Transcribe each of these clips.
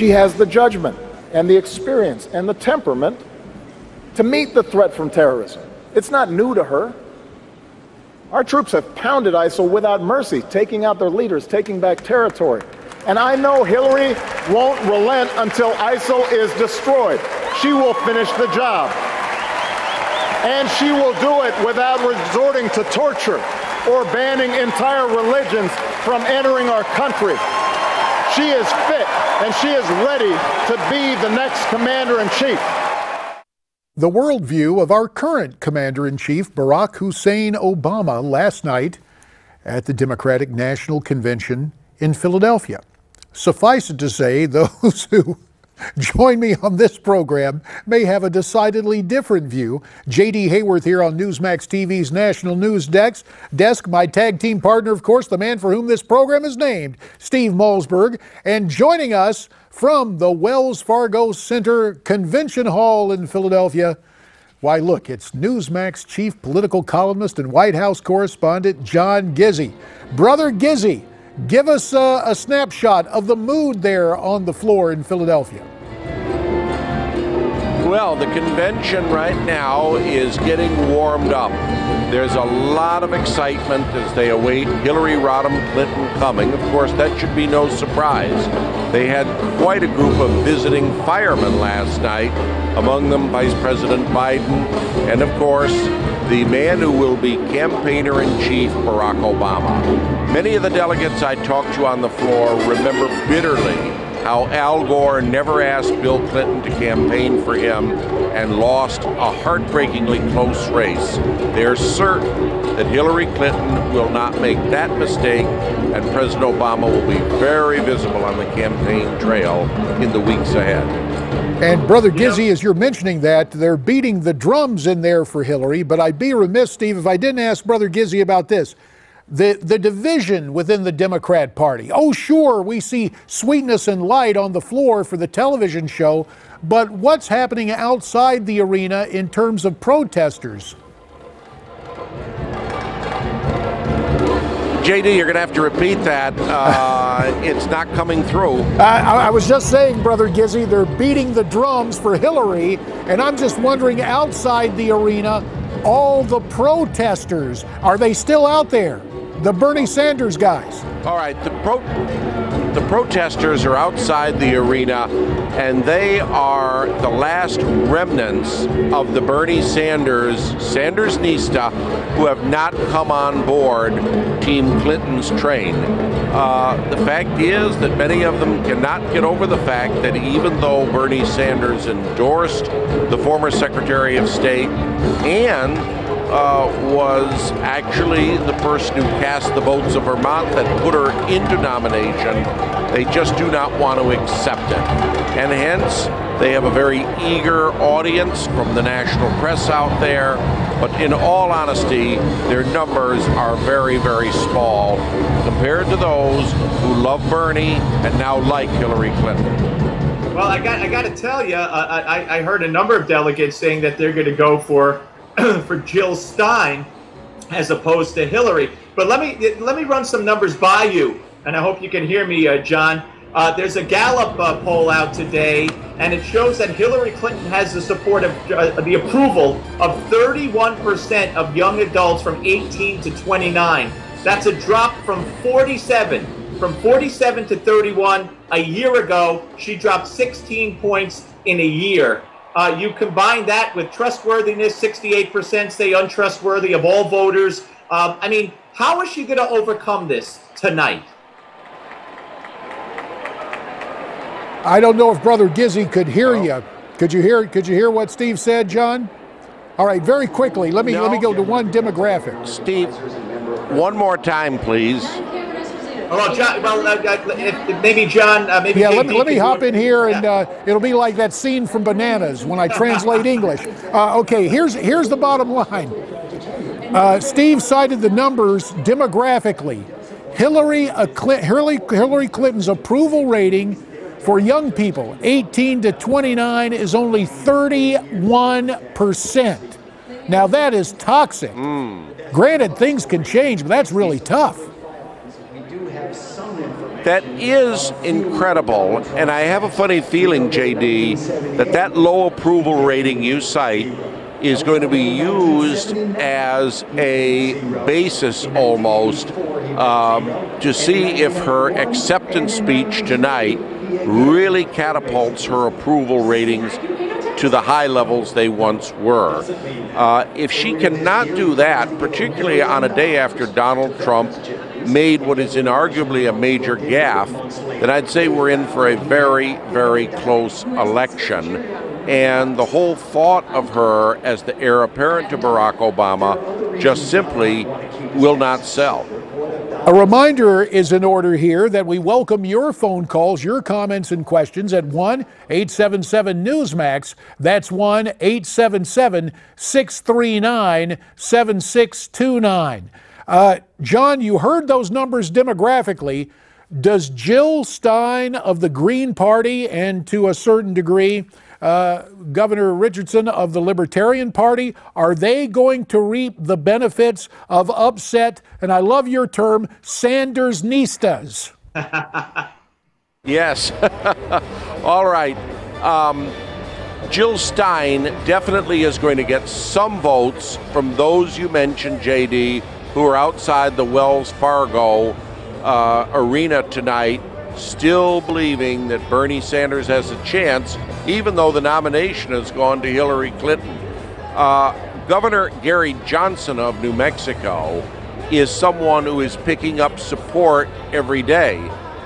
she has the judgment and the experience and the temperament to meet the threat from terrorism. It's not new to her. Our troops have pounded ISIL without mercy, taking out their leaders, taking back territory. And I know Hillary won't relent until ISIL is destroyed. She will finish the job. And she will do it without resorting to torture or banning entire religions from entering our country. She is fit and she is ready to be the next commander-in-chief. The worldview of our current commander-in-chief, Barack Hussein Obama, last night at the Democratic National Convention in Philadelphia. Suffice it to say, those who join me on this program may have a decidedly different view. J.D. Hayworth here on Newsmax TV's National News Desk. My tag team partner, of course, the man for whom this program is named, Steve Malzberg. And joining us from the Wells Fargo Center Convention Hall in Philadelphia, why, look, it's Newsmax chief political columnist and White House correspondent John Gizzi. Brother Gizzi, give us a snapshot of the mood there on the floor in Philadelphia. Well, the convention right now is getting warmed up. There's a lot of excitement as they await Hillary Rodham Clinton coming. Of course, that should be no surprise. They had quite a group of visiting firemen last night, among them Vice President Biden, and of course, the man who will be campaigner-in-chief, Barack Obama. Many of the delegates I talked to on the floor remember bitterly how Al Gore never asked Bill Clinton to campaign for him and lost a heartbreakingly close race. They're certain that Hillary Clinton will not make that mistake, and President Obama will be very visible on the campaign trail in the weeks ahead. And Brother Gizzi, as you're mentioning that, they're beating the drums in there for Hillary, but I'd be remiss, Steve, if I didn't ask Brother Gizzi about this. The division within the Democrat Party. Oh, sure, we see sweetness and light on the floor for the television show, but what's happening outside the arena in terms of protesters? JD, you're going to have to repeat that. It's not coming through. I was just saying, Brother Gizzi, they're beating the drums for Hillary, and I'm just wondering, outside the arena, all the protesters, are they still out there? The Bernie Sanders guys. All right, the protesters are outside the arena, and they are the last remnants of the Bernie Sandersnista, who have not come on board Team Clinton's train. The fact is that many of them cannot get over the fact that even though Bernie Sanders endorsed the former Secretary of State and was actually the person who cast the votes of Vermont that put her into nomination, they just do not want to accept it. And hence, they have a very eager audience from the national press out there. But in all honesty, their numbers are very, very small compared to those who love Bernie and now like Hillary Clinton. Well, I got to tell you, I heard a number of delegates saying that they're going to go for Jill Stein as opposed to Hillary. But let me run some numbers by you, and I hope you can hear me, John. There's a Gallup poll out today, and it shows that Hillary Clinton has the support of the approval of 31% of young adults from 18 to 29. That's a drop from 47 to 31 a year ago. She dropped 16 points in a year. You combine that with trustworthiness, 68% say untrustworthy of all voters. I mean, how is she going to overcome this tonight? I don't know if Brother Gizzi could hear you. Could you hear what Steve said, John? All right, very quickly, let me go to one demographic. Steve, one more time, please. Oh, John, well, maybe John, maybe. Yeah, let me hop in here, and it'll be like that scene from Bananas when I translate English. Okay, here's the bottom line. Steve cited the numbers demographically. Hillary Clinton's approval rating for young people 18 to 29 is only 31%. Now that is toxic. Granted, things can change, but that's really tough. We do have some information. That is incredible, and I have a funny feeling, JD, that low approval rating you cite is going to be used as a basis almost to see if her acceptance speech tonight really catapults her approval ratings to the high levels they once were. If she cannot do that, particularly on a day after Donald Trump made what is inarguably a major gaffe, then I'd say we're in for a very, very close election. And the whole thought of her as the heir apparent to Barack Obama just simply will not sell. A reminder is in order here that we welcome your phone calls, your comments and questions at 1-877-Newsmax. That's 1-877-639-7629. John, you heard those numbers demographically. Does Jill Stein of the Green Party and to a certain degree Governor Richardson of the Libertarian Party, are they going to reap the benefits of upset, and I love your term, Sanders-nistas? Yes. All right. Jill Stein definitely is going to get some votes from those you mentioned, JD, who are outside the Wells Fargo arena tonight, still believing that Bernie Sanders has a chance, even though the nomination has gone to Hillary Clinton. Governor Gary Johnson of New Mexico is someone who is picking up support every day.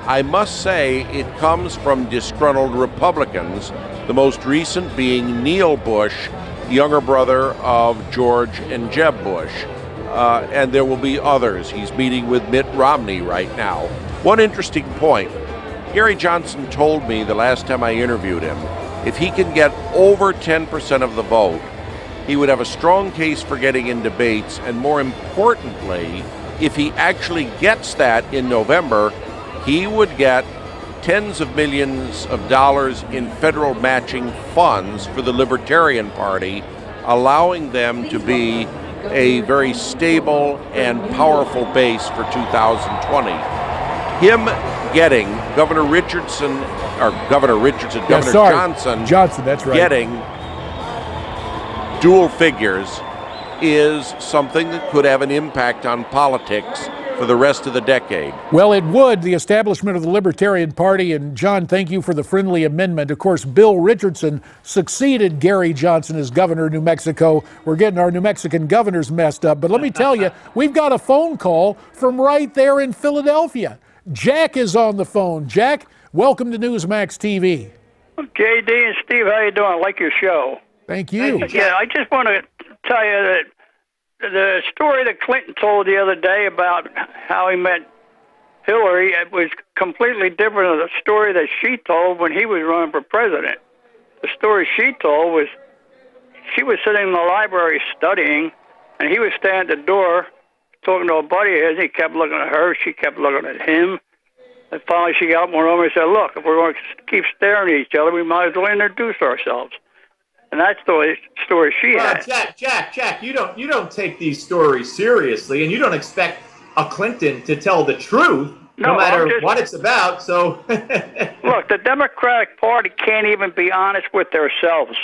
I must say it comes from disgruntled Republicans, the most recent being Neil Bush, younger brother of George and Jeb Bush. And there will be others. He's meeting with Mitt Romney right now. One interesting point, Gary Johnson told me the last time I interviewed him, if he can get over 10% of the vote, he would have a strong case for getting in debates, and more importantly, if he actually gets that in November, he would get tens of millions of dollars in federal matching funds for the Libertarian Party, allowing them to be a very stable and powerful base for 2020. Him getting Governor Johnson, that's right, getting dual figures is something that could have an impact on politics for the rest of the decade. Well, it would, the establishment of the Libertarian Party, and John, thank you for the friendly amendment. Of course, Bill Richardson succeeded Gary Johnson as governor of New Mexico. We're getting our New Mexican governors messed up, but let me tell you, we've got a phone call from right there in Philadelphia. Jack is on the phone. Jack, welcome to Newsmax TV. JD and Steve, how you doing? I like your show. Thank you. Yeah, I just want to tell you that the story that Clinton told the other day about how he met Hillary, it was completely different than the story that she told when he was running for president. The story she told was she was sitting in the library studying, and he was standing at the door talking to a buddy of his. He kept looking at her. She kept looking at him. And finally she got up one over and said, look, if we're going to keep staring at each other, we might as well introduce ourselves. And that's the story she had. Jack, you don't take these stories seriously, and you don't expect a Clinton to tell the truth, no matter what it's about. So, look, the Democratic Party can't even be honest with themselves.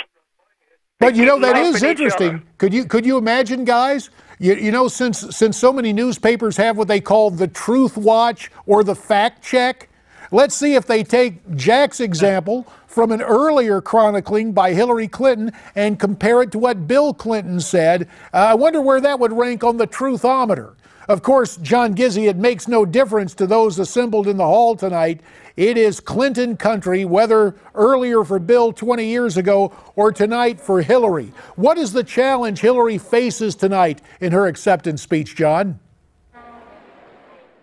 But you know, that is interesting. Could you imagine, guys? You know, since so many newspapers have what they call the Truth Watch or the Fact Check, let's see if they take Jack's example from an earlier chronicling by Hillary Clinton and compare it to what Bill Clinton said. I wonder where that would rank on the truthometer. Of course, John Gizzi, it makes no difference to those assembled in the hall tonight. It is Clinton country, whether earlier for Bill 20 years ago or tonight for Hillary. What is the challenge Hillary faces tonight in her acceptance speech, John?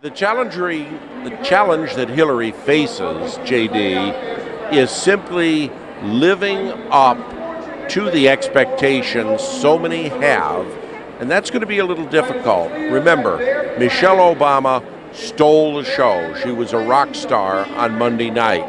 The challenge that Hillary faces, JD, is simply living up to the expectations so many have, and that's going to be a little difficult. Remember, Michelle Obama stole the show. She was a rock star on Monday night.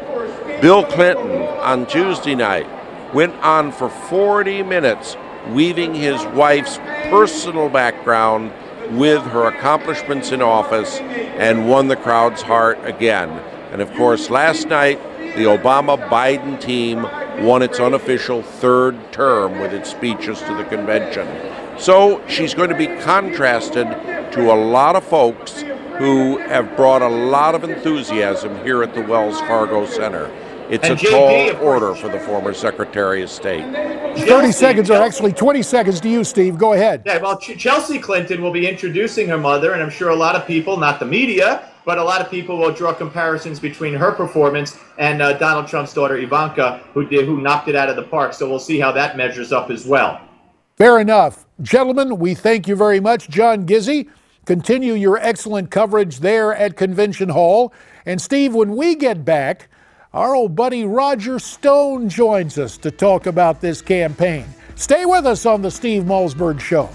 Bill Clinton on Tuesday night went on for 40 minutes weaving his wife's personal background with her accomplishments in office and won the crowd's heart again. And of course, last night, the Obama-Biden team won its unofficial third term with its speeches to the convention. So she's going to be contrasted to a lot of folks who have brought a lot of enthusiasm here at the Wells Fargo Center. It's a tall order for the former Secretary of State. 30 seconds, or actually 20 seconds to you, Steve. Go ahead. Yeah, well, Chelsea Clinton will be introducing her mother, and I'm sure a lot of people, not the media, but a lot of people will draw comparisons between her performance and Donald Trump's daughter Ivanka, who knocked it out of the park. So we'll see how that measures up as well. Fair enough. Gentlemen, we thank you very much. John Gizzi, continue your excellent coverage there at Convention Hall. And Steve, when we get back, our old buddy Roger Stone joins us to talk about this campaign. Stay with us on the Steve Malzberg Show.